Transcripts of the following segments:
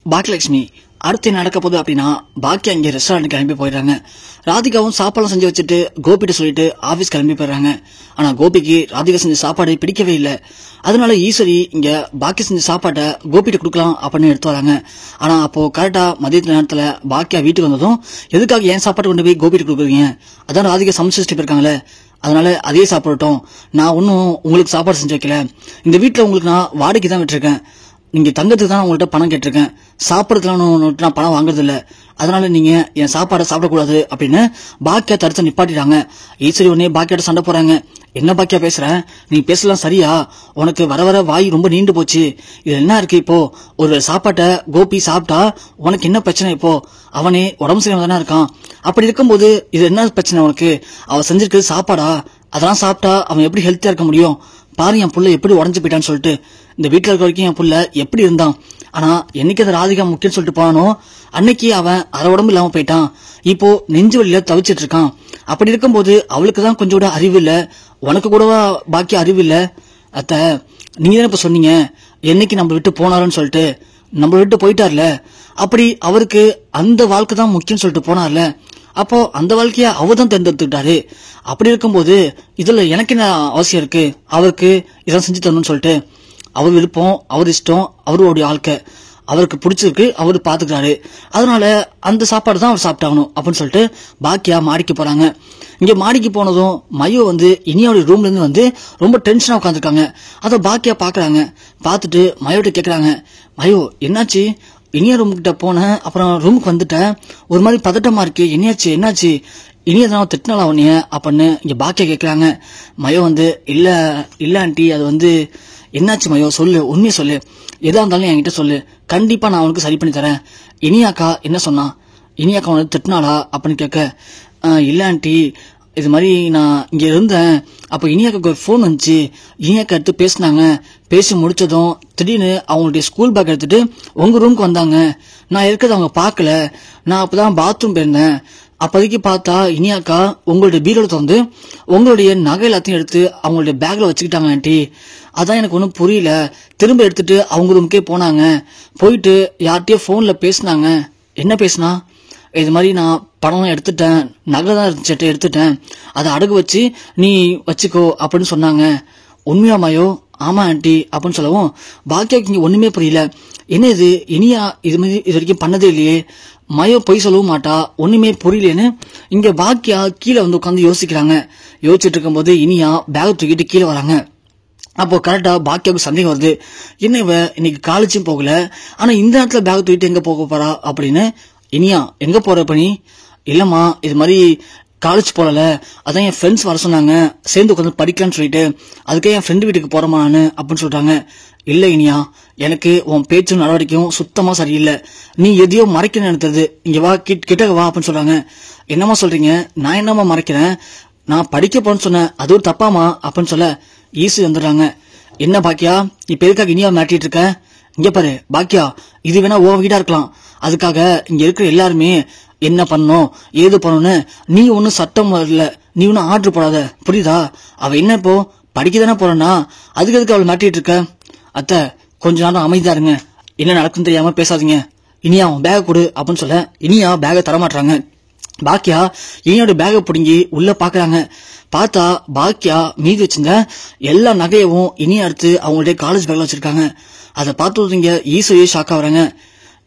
பாக்கியலட்சுமி அடுத்து நடக்க போகுது அப்படின்னா பாக்கியா இங்க ரெஸ்டாரண்ட் கிளம்பி போயிடுறாங்க. ராதிகாவும் சாப்பாடு செஞ்சு வச்சுட்டு கோபிட்ட சொல்லிட்டு ஆபீஸ் கிளம்பி போயிடுறாங்க. ஆனா கோபிக்கு ராதிகா செஞ்ச சாப்பாடு பிடிக்கவே இல்லை. அதனால ஈஸ்வரி இங்க பாக்கியா செஞ்ச சாப்பாட்டை கோபிட்ட கொடுக்கலாம் அப்படின்னு எடுத்து வராங்க. ஆனா அப்போ கரெக்டா மதிய நேரத்துல பாக்கியா வீட்டுக்கு வந்ததும் எதுக்காக ஏன் சாப்பாடு கொண்டு போய் கோபிட்ட கொடுக்குறீங்க, அதான் ராதிகா சமைச்சு போயிருக்காங்களே, அதனால அதே சாப்பிடட்டும், நான் ஒன்னும் உங்களுக்கு சாப்பாடு செஞ்சு வைக்கல, இந்த வீட்டுல உங்களுக்கு நான் வாடகைக்கு தான் விட்டுருக்கேன், நீங்க தங்கத்துக்கு தான் உங்கள்கிட்ட பணம் கேட்டிருக்கேன், சாப்பிடறதுலாம் நான் பணம் வாங்குறது இல்ல, அதனால நீங்க என் சாப்பாடை சாப்பிடக்கூடாது அப்படின்னு பாக்கியா தடுத்து நிப்பாட்டிட்டாங்க. ஈஸ்வரி உடனே பாக்கியாட்ட சண்டை போறாங்க. என்ன பாக்கியா பேசுற, நீ பேசலாம் சரியா, உனக்கு வர வர வாய் ரொம்ப நீண்டு போச்சு, இது என்ன இருக்கு, இப்போ ஒரு சாப்பாட்டை கோபி சாப்பிட்டா உனக்கு என்ன பிரச்சனை, இப்போ அவனே உடம்பு சரியாம தானே இருக்கான், அப்படி இருக்கும்போது இது என்ன பிரச்சனை உனக்கு, அவ செஞ்சிருக்கிறது சாப்பாடா, அதெல்லாம் சாப்பிட்டா அவன் எப்படி ஹெல்த்தியா இருக்க முடியும், பாரு என் புள்ள எப்படி உடஞ்சு போயிட்டான்னு சொல்லிட்டு, இந்த வீட்டுல இருக்க வரைக்கும் என் புள்ள எப்படி இருந்தான், ஆனா என்னைக்கு அதை ராதிகா முக்கியம் சொல்லிட்டு போனானோ அன்னைக்கு அவன் அரை உடம்பு இல்லாம போயிட்டான், இப்போ நெஞ்சு வலியில தவிச்சிட்டு இருக்கான், அப்படி இருக்கும்போது அவளுக்கு தான் கொஞ்சம் கூட அறிவு இல்ல, உனக்கு கூடவா பாக்கி அறிவு இல்ல, அத்த நீங்க தானே இப்ப சொன்னீங்க என்னைக்கு நம்ம விட்டு போனாருன்னு சொல்லிட்டு, நம்ம விட்டு போயிட்டார்ல, அப்படி அவருக்கு அந்த வாழ்க்கை தான் முக்கியம் சொல்லிட்டு போனார்ல, அப்போ அந்த வாழ்க்கைய அவர் தான் தேர்ந்தெடுத்துக்கிட்டாரு, அப்படி இருக்கும்போது இதுல எனக்கு என்ன அவசியம் இருக்கு, அவருக்கு இதான் செஞ்சு தரணும்னு சொல்லிட்டு, அவர் விருப்பம், அவர் இஷ்டம், அவருடைய வாழ்க்கை, அவருக்கு பிடிச்சிருக்கு, அவரு பாத்துக்கிறாரு, அதனால அந்த சாப்பாடு தான் அவர் சாப்பிட்டாகணும் அப்படின்னு சொல்லிட்டு பாக்கியா மாடிக்கு போறாங்க. இங்க மாடிக்கு போனதும் மையோ இனியோட ரூம்ல இருந்து ரொம்ப டென்ஷனா உட்காந்துருக்காங்க. அதை பாக்கியா பாக்குறாங்க. பாத்துட்டு மையோட்ட கேக்குறாங்க, மையோ என்னாச்சு, இனியா ரூம் கிட்ட போனேன், அப்புறம் ரூமுக்கு வந்துட்டேன், ஒரு மாதிரி பதட்டமா இருக்கு, என்னாச்சு இனியா திட்டினாலா உன்னைய அப்படின்னு இங்க பாக்கியா கேக்குறாங்க. மயோ இல்ல ஆண்டி, அது என்னாச்சு மயோ, சொல்லு, உண்மையை சொல்லு, எதா இருந்தாலும் என்கிட்ட சொல்லு, கண்டிப்பா நான் உனக்கு சரி பண்ணி தரேன். இனியாக்கா என்ன சொன்னா, இனியாக்கா திட்டினாளா அப்படின்னு கேட்க, இல்ல ஆண்டி, இது மாதிரி நான் இங்க இருந்தேன், அப்ப இனியாக்கு ஒரு போன் வந்துச்சு, இனியாக்கா எடுத்து பேசினாங்க, பேசி முடிச்சதும் திடீர்னு அவங்களுடைய ஸ்கூல் பேக் எடுத்துட்டு உங்க ரூமுக்கு வந்தாங்க, நான் இருக்கிறத அவங்க பாக்கல, நான் அப்பதான் பாத்ரூம் போயிருந்தேன், அப்போதைக்கு பார்த்தா இனியாக்கா உங்களுடைய பீரோல திறந்து உங்களுடைய நகை எல்லாத்தையும் எடுத்து அவங்களுடைய பேக்ல வச்சுக்கிட்டாங்க ஆண்டி, அதான் எனக்கு ஒன்றும் புரியல, திரும்ப எடுத்துட்டு அவங்க ரூமுக்கே போனாங்க, போயிட்டு யார்கிட்டயோ போன்ல பேசினாங்க, என்ன பேசினா, இது மாதிரி நான் பணம் எடுத்துட்டேன், நகை தான் இருந்துச்சு எடுத்துட்டேன், அதை அடகு வச்சு நீ வச்சுக்கோ அப்படின்னு சொன்னாங்க, உண்மையாமாயோ, ஆமா ஆண்டி அப்படின்னு சொல்லவும் பாக்கியாக்கு இங்க ஒண்ணுமே புரியல, என்ன இது இனியா இது மாதிரி இது வரைக்கும் பண்ணதே இல்லையே, மயோ பொய் சொல்லவும் மாட்டா, ஒண்ணுமே புரியலன்னு இங்க பாக்கியா கீழே உட்காந்து யோசிக்கிறாங்க. யோசிச்சுட்டு இருக்கும்போது இனியா பேக் தூக்கிட்டு கீழே வராங்க. அப்போ கரெக்டா பாக்கியாவுக்கு சந்தேகம் வருது, என்ன இவ இன்னைக்கு காலேஜும் போகல, ஆனா இந்த நேரத்துல பேக் தூக்கிட்டு எங்க போக போறா அப்படின்னு. இனியா எங்க போற பணி, இல்லம்மா இது மாதிரி காலேஜ் போகல, அதான் என் ஃப்ரெண்ட்ஸ் வர சொன்னாங்க, சேர்ந்து உட்காந்து படிக்கலான்னு சொல்லிட்டு, அதுக்கே என் ஃப்ரெண்டு வீட்டுக்கு போறமா நானு அப்படின்னு சொல்றாங்க. இல்ல இனியா, எனக்கு உன் பேச்சும் நடவடிக்கையும் சுத்தமா சரியில்லை, நீ எதையோ மறைக்க நினைத்தது, இங்க வா, கிட்ட வா அப்படின்னு சொல்றாங்க. என்னமா சொல்றீங்க, நான் என்னமா மறைக்கிறேன், நான் படிக்க போறேன்னு சொன்னேன், அது ஒரு தப்பாமா அப்படின்னு சொல்ல ஈஸி வந்துடுறாங்க. என்ன பாக்கியா, இப்ப எதுக்காக இனியா மாட்டிட்டு இருக்க, இங்க பாரு பாக்கியா, இது வேணா ஓ வீடா இருக்கலாம், அதுக்காக இங்க இருக்கிற எல்லாருமே என்ன பண்ணணும் ஏது பண்ணணும்னு நீ ஒன்னும் சட்டம் இல்ல, நீ ஒன்னும் ஆர்டர் போடாத, புரியுதா, அவ என்ன இப்போ படிக்கதானே போறனா, அதுக்கு எதுக்கு அவளை மாட்டிட்டு இருக்க, அத்தை கொஞ்ச நேரம் அமைதியா இருங்க, என்ன நடக்கும் தெரியாம பேசாதீங்க, இனியா பேக கொடு அப்படின்னு சொல்ல இனியா பேக தரமாட்டாங்க. பாக்கியா இனியோட பேக பிடுங்கி உள்ள பாக்குறாங்க. பார்த்தா பாக்கியா மீதி வச்சிருந்த எல்லா நகையவும் இனியா எடுத்து அவங்களுடைய காலேஜ் பேக்ல வச்சிருக்காங்க. அதை பார்த்து ஈஸியே ஷாக் ஆகுறாங்க.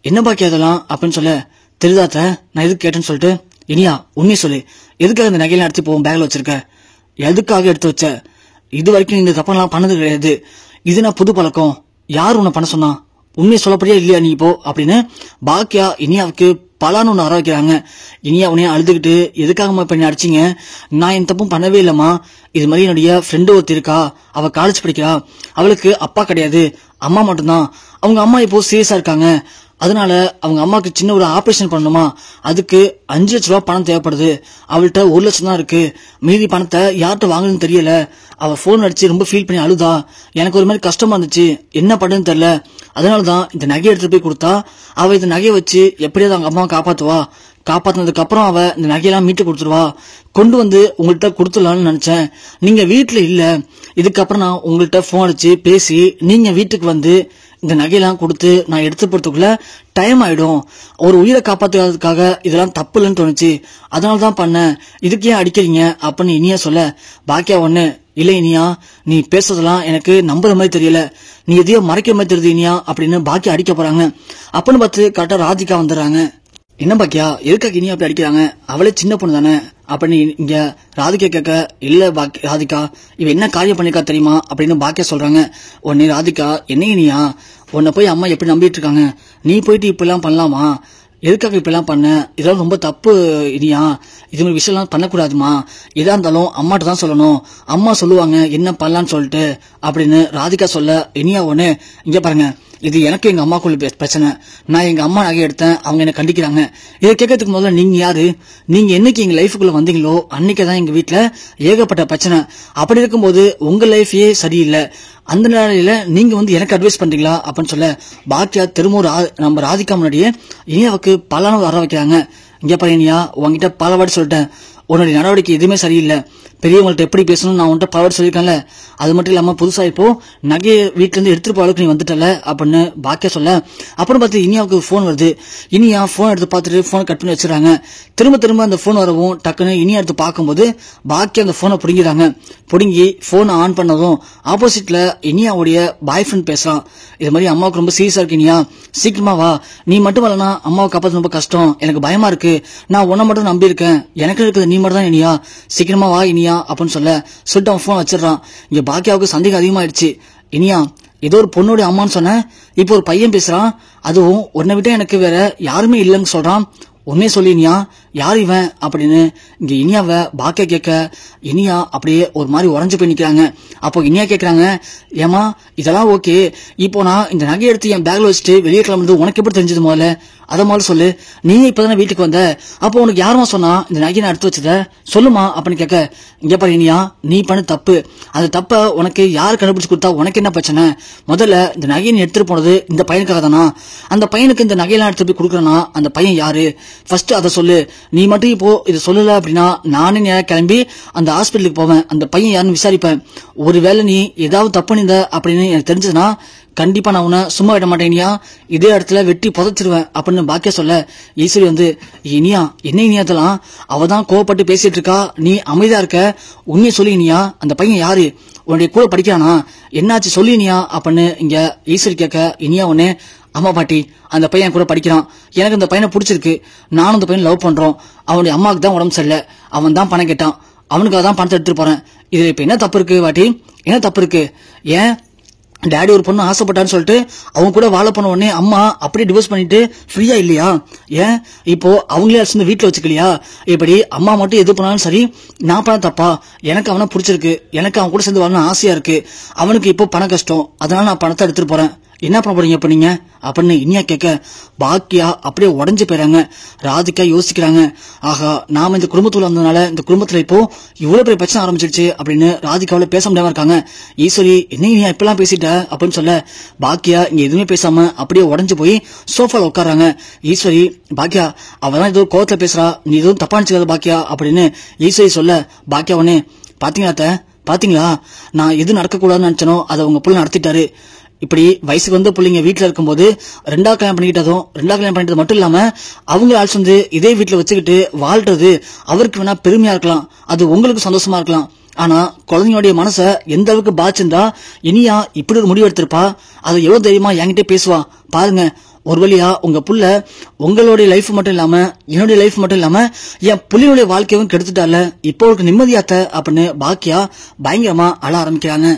என்ன பாக்கியா அதெல்லாம் அப்படின்னு சொல்ல, தெரியாத நான் எதுக்கு கேட்டேன்னு சொல்லிட்டு, இனியா உண்மையை சொல்லு, எதுக்காக இந்த நகையெல்லாம் எடுத்து போவோம் பேக்ல வச்சிருக்க, எதுக்காக எடுத்து வச்ச, இது வரைக்கும் இந்த தப்பெல்லாம் பண்ணது கிடையாது, இது நான் புது பழக்கம், யார் உன்னை பண்ண சொன்னா, உண்மையை சொல்லப்படியா இல்லையா நீ இப்போ அப்படின்னு பாக்கியா இனியாவுக்கு பலான்னு ஒன்று வர வைக்கிறாங்க. இனியா உனைய அழுதுகிட்டு, எதுக்காகமா இப்ப நீ அடிச்சிங்க, நான் என் தப்பும் பண்ணவே இல்லம்மா, இது மாதிரி என்னுடைய ஃப்ரெண்டு ஒருத்தி இருக்கா, அவ காலேஜ் படிக்கிறா, அவளுக்கு அப்பா கிடையாது, அம்மா மட்டும்தான், அவங்க அம்மா இப்போ சீரியஸா இருக்காங்க, அதனால அவங்க அம்மாக்கு சின்ன ஒரு ஆபரேஷன் பண்ணணுமா, அதுக்கு 5 லட்ச ரூபாய் பணம் தேவைப்படுது, அவள்கிட்ட 1 லட்சம் தான் இருக்கு, மீதி பணத்தை யார்கிட்ட வாங்குறதுன்னு தெரியல, அவ போன் அடிச்சு ரொம்ப ஃபீல் பண்ணி அழுதா, எனக்கு ஒரு மாதிரி கஷ்டமா இருந்துச்சு, என்ன பண்ணுன்னு தெரியல, அதனாலதான் இந்த நகையை எடுத்துட்டு போய் கொடுத்தா, அவ இந்த நகையை வச்சு எப்படியாவது அவங்க அம்மாவை காப்பாத்துவா, காப்பாத்தினதுக்கு அப்புறம் அவ இந்த நகையெல்லாம் மீட்டு கொடுத்துருவா, கொண்டு உங்கள்கிட்ட கொடுத்துடலான்னு நினைச்சேன், நீங்க வீட்டுல இல்ல, இதுக்கப்புறம் நான் உங்கள்கிட்ட போன் அடிச்சு பேசி நீங்க வீட்டுக்கு இந்த நகையெல்லாம் கொடுத்து நான் எடுத்து போறதுக்குள்ள டைம் ஆயிடும். ஒரு உயிரை காப்பாத்துறதுக்காக இதெல்லாம் தப்பு இல்லைன்னு தோணுச்சு, அதனாலதான் பண்ணேன். இதுக்கு ஏன் அடிக்கிறீங்க அப்படின்னு இனியா சொல்ல, பாக்கியா ஒண்ணு இல்ல இனியா, நீ பேசுறதெல்லாம் எனக்கு நம்புற மாதிரி தெரியல, நீ எதையோ மறைக்கிற மாதிரி தெரியுது இனியா அப்படின்னு பாக்கியா அடிக்க போறாங்க. அப்படின்னு பார்த்து கரெக்டா ராதிகா வந்துடுறாங்க. என்ன பாக்கியா, எதுக்காக இனியா அப்படி அடிக்கிறாங்க, அவளே சின்ன பொண்ணு தானே அப்படின்னு இங்க ராதிகா கேட்க, இல்ல ராதிகா இவ என்ன காரியம் பண்ணிருக்கா தெரியுமா அப்படின்னு பாக்கியா சொல்றாங்க. உடனே ராதிகா, என்ன இனியா, உன்னை போய் அம்மா எப்படி நம்பிட்டு இருக்காங்க, நீ போயிட்டு இப்ப எல்லாம் பண்ணலாமா, எதுக்காக இப்ப எல்லாம் பண்ண, இதெல்லாம் ரொம்ப தப்பு இனியா, இது மாதிரி விஷயம் எல்லாம் பண்ணக்கூடாதுமா, எதா இருந்தாலும் அம்மாட்ட தான் சொல்லணும், அம்மா சொல்லுவாங்க என்ன பண்ணலான்னு சொல்லிட்டு அப்படின்னு ராதிகா சொல்ல, இனியா ஒண்ணு இங்க பாருங்க, இது எனக்கு எங்க அம்மாக்குள்ள பிரச்சனை, நான் எங்க அம்மா நகை எடுத்தேன், அவங்க என்ன கண்டிக்கிறாங்க, இதை கேட்கறதுக்கு முதல்ல நீங்க யாரு, நீங்க என்னைக்கு எங்க லைஃபுக்குள்ள வந்தீங்களோ அன்னைக்குதான் எங்க வீட்டுல ஏகப்பட்ட பிரச்சனை, அப்படி இருக்கும்போது உங்க லைஃபே சரியில்லை, அந்த நிலையில நீங்க வந்து எனக்கு அட்வைஸ் பண்றீங்களா அப்படின்னு சொல்ல, பாக்கியா திரும்ப நம்ம ராதிகா முன்னாடியே இனியாவுக்கு பலான வர வைக்கிறாங்க. இங்க பாரு இனியா, உங்ககிட்ட பல வாட்டி சொல்லிட்டேன், உன்னுடைய நடவடிக்கை எதுவுமே சரியில்லை, பெரியவங்கள்ட்ட எப்படி பேசணும் நான் உன்கிட்ட பல வாட்டி சொல்லியிருக்கேன்ல, அது மட்டும் இல்லாம புதுசா இப்போ நகையை வீட்டுல இருந்து எடுத்துட்டு போற அளவுக்கு நீ வந்துட்டல அப்படின்னு பாக்கியா சொல்ல, அப்புறம் பார்த்து இனியாவுக்கு போன் வருது. இனியா போன் எடுத்து பார்த்துட்டு போனை கட் பண்ணி வச்சிடறாங்க. திரும்ப திரும்ப அந்த போன் வரவும் டக்குன்னு இனியா எடுத்து பார்க்கும்போது பாக்கியா அந்த போனை பிடுங்கிறாங்க. பிடுங்கி போனை ஆன் பண்ணதும் ஆப்போசிட்ல இனியாவுடைய பாய் ஃப்ரெண்ட் பேசுறான். இது மாதிரி அம்மாவுக்கு ரொம்ப சீரியஸா இருக்கு இனியா, சீக்கிரமா வா, நீ மட்டும் வரலனா அம்மாவை காப்பாற்ற ரொம்ப கஷ்டம், எனக்கு பயமா இருக்கு, நான் உன்னை மட்டும் நம்பி இருக்கேன், எனக்கு இருக்குது நீ மட்டும் தான் இனியா, சீக்கிரமா வா இனியா அப்படின்னு சொல்லிட்டு அவன் போன் வச்சிடறான். இங்க பாக்கியாவுக்கு சந்தேகம் அதிகமாயிடுச்சு. இனியா, ஏதோ ஒரு பொண்ணுடைய அம்மான்னு சொன்ன, இப்போ ஒரு பையன் பேசுறான், அதுவும் உன்னை விட எனக்கு வேற யாருமே இல்லைன்னு சொல்றான், உண்மையே சொல்லி இனியா, யார் இவன் அப்படின்னு இங்க இனியாவை பாக்கியா கேட்க, இனியா அப்படியே ஒரு மாதிரி உறைஞ்சு போய் நிக்கிறாங்க. அப்போ இனியா கேக்குறாங்க, ஏமா இதெல்லாம் ஓகே, இப்போ நான் இந்த நகை எடுத்து என் பேக்ல வச்சுட்டு வெளியே கிளம்புறது உனக்கு எப்படி தெரிஞ்சது, முதல்ல அத முதல்ல சொல்லு, நீ இப்பதானே வீட்டுக்கு வந்த, அப்போ உனக்கு யாருமா சொன்னா இந்த நகையை நான் எடுத்து வச்சத சொல்லுமா அப்படின்னு கேட்க, இங்க பாரு இனியா, நீ பண்ண தப்பு, அந்த தப்ப உனக்கு யாரு கண்டுபிடிச்சு கொடுத்தா உனக்கு என்ன பிரச்சனை, முதல்ல இந்த நகையை நீ எடுத்துட்டு போனது இந்த பையனுக்காக தானா, அந்த பையனுக்கு இந்த நகையெல்லாம் எடுத்து போய் கொடுக்குறனா அந்த பையன் யாரு, ஃபர்ஸ்ட் அதை சொல்லு, நீ மட்டும் இப்போ இதை சொல்லல அப்படின்னா நானே நேரம் கிளம்பி அந்த ஹாஸ்பிட்டலுக்கு போவேன், அந்த பையன் யாருன்னு விசாரிப்பேன், ஒருவேளை நீ ஏதாவது தப்பு பண்ணிருந்த அப்படின்னு எனக்கு தெரிஞ்சதுன்னா கண்டிப்பா நான் உன்னை சும்மா விட மாட்டேனியா, இதே இடத்துல வெட்டி புதைச்சிருவேன் அப்படின்னு பாக்கியா சொல்ல, ஈஸ்வரி வந்து, இனியா என்ன இனியாத்தலாம், அவதான் கோவப்பட்டு பேசிட்டு இருக்கா, நீ அமைதியா இருக்க, உண்மையை சொல்லி இனியா, அந்த பையன் யாரு, உன்னுடைய கூட படிக்கிறானா, என்னாச்சு சொல்லி இனியா அப்படின்னு இங்க ஈஸ்வரி கேட்க, இனியா ஒண்ணு, அம்மா பாட்டி அந்த பையன் கூட படிக்கிறான், எனக்கு அந்த பையனை பிடிச்சிருக்கு, நானும் அந்த பையனை லவ் பண்றோம், அவனுடைய அம்மாவுக்கு தான் உடம்பு சரியில்லை, அவன் தான் பணம் கேட்டான், அவனுக்காக தான் பணத்தை எடுத்துட்டு போறேன், இதுல இப்ப என்ன தப்பு இருக்கு பாட்டி, என்ன தப்பு இருக்கு, ஏன் டாடி ஒரு பொண்ணு ஆசைப்பட்டான்னு சொல்லிட்டு அவங்க கூட வாழ போன உடனே அம்மா அப்படியே டிவோர்ஸ் பண்ணிட்டு ஃப்ரீயா இல்லையா, ஏன் இப்போ அவங்களே அழைச்சிருந்து வீட்டுல வச்சுக்கலையா, இப்படி அம்மா மட்டும் எது பண்ணாலும் சரி, நான் பண்ண தப்பா, எனக்கு அவனை பிடிச்சிருக்கு, எனக்கு அவன் கூட சேர்ந்து வாழணும் ஆசையா இருக்கு, அவனுக்கு இப்போ பண கஷ்டம், அதனால நான் பணத்தை எடுத்துட்டு போறேன், என்ன பண்ண போறீங்க இப்ப நீங்க அப்படின்னு இனியா கேட்க, பாக்கியா அப்படியே உடஞ்சு போயிறாங்க. ராதிகா யோசிக்கிறாங்க, ஆகா நாம இந்த குடும்பத்துல வந்ததுனால இந்த குடும்பத்துல இப்போ இவ்வளவு பெரிய பிரச்சனை ஆரம்பிச்சிருச்சு அப்படின்னு ராதிகாவில பேச முடியாம இருக்காங்க. ஈஸ்வரி என்ன இனியா இப்பெல்லாம் பேசிட்ட அப்படின்னு சொல்ல, பாக்கியா இங்க எதுவுமே பேசாம அப்படியே உடஞ்சு போய் சோஃபால உட்காராங்க. ஈஸ்வரி, பாக்கியா அவதான் ஏதோ கோவத்துல பேசுறா, நீ எதுவும் தப்பா நினைச்சுக்காத பாக்கியா அப்படின்னு ஈஸ்வரி சொல்ல, பாக்கியா உடனே, பாத்தீங்களா நான் எது நடக்கக்கூடாதுன்னு நினைச்சனோ அதை உங்க புள்ள நடத்திட்டாரு, இப்படி வயசுக்கு வந்து பிள்ளைங்க வீட்டுல இருக்கும்போது ரெண்டாவது கல்யாணம் பண்ணிட்டது மட்டும் இல்லாம அவங்க ஆல்ஸ் வந்து இதே வீட்டுல வச்சுக்கிட்டு வாழ்றது அவருக்கு வேணா பெருமையா இருக்கலாம், அது உங்களுக்கு சந்தோஷமா இருக்கலாம், ஆனா குழந்தைங்களுடைய மனசை எந்த அளவுக்கு பாதிச்சிருந்தா இனியா இப்படி ஒரு முடிவு எடுத்திருப்பா, அதை எவ்வளவு தைரியமா என்கிட்ட பேசுவா பாருங்க, ஒரு வழியா உங்க புள்ள உங்களுடைய லைஃப் மட்டும் இல்லாம என்னுடைய லைஃப் மட்டும் இல்லாம என் புள்ளியுடைய வாழ்க்கையும் கெடுத்துட்டால, இப்போ நிம்மதியாத்த அப்படின்னு பாக்கியா பயங்கரமா அழ ஆரம்பிக்கிறாங்க.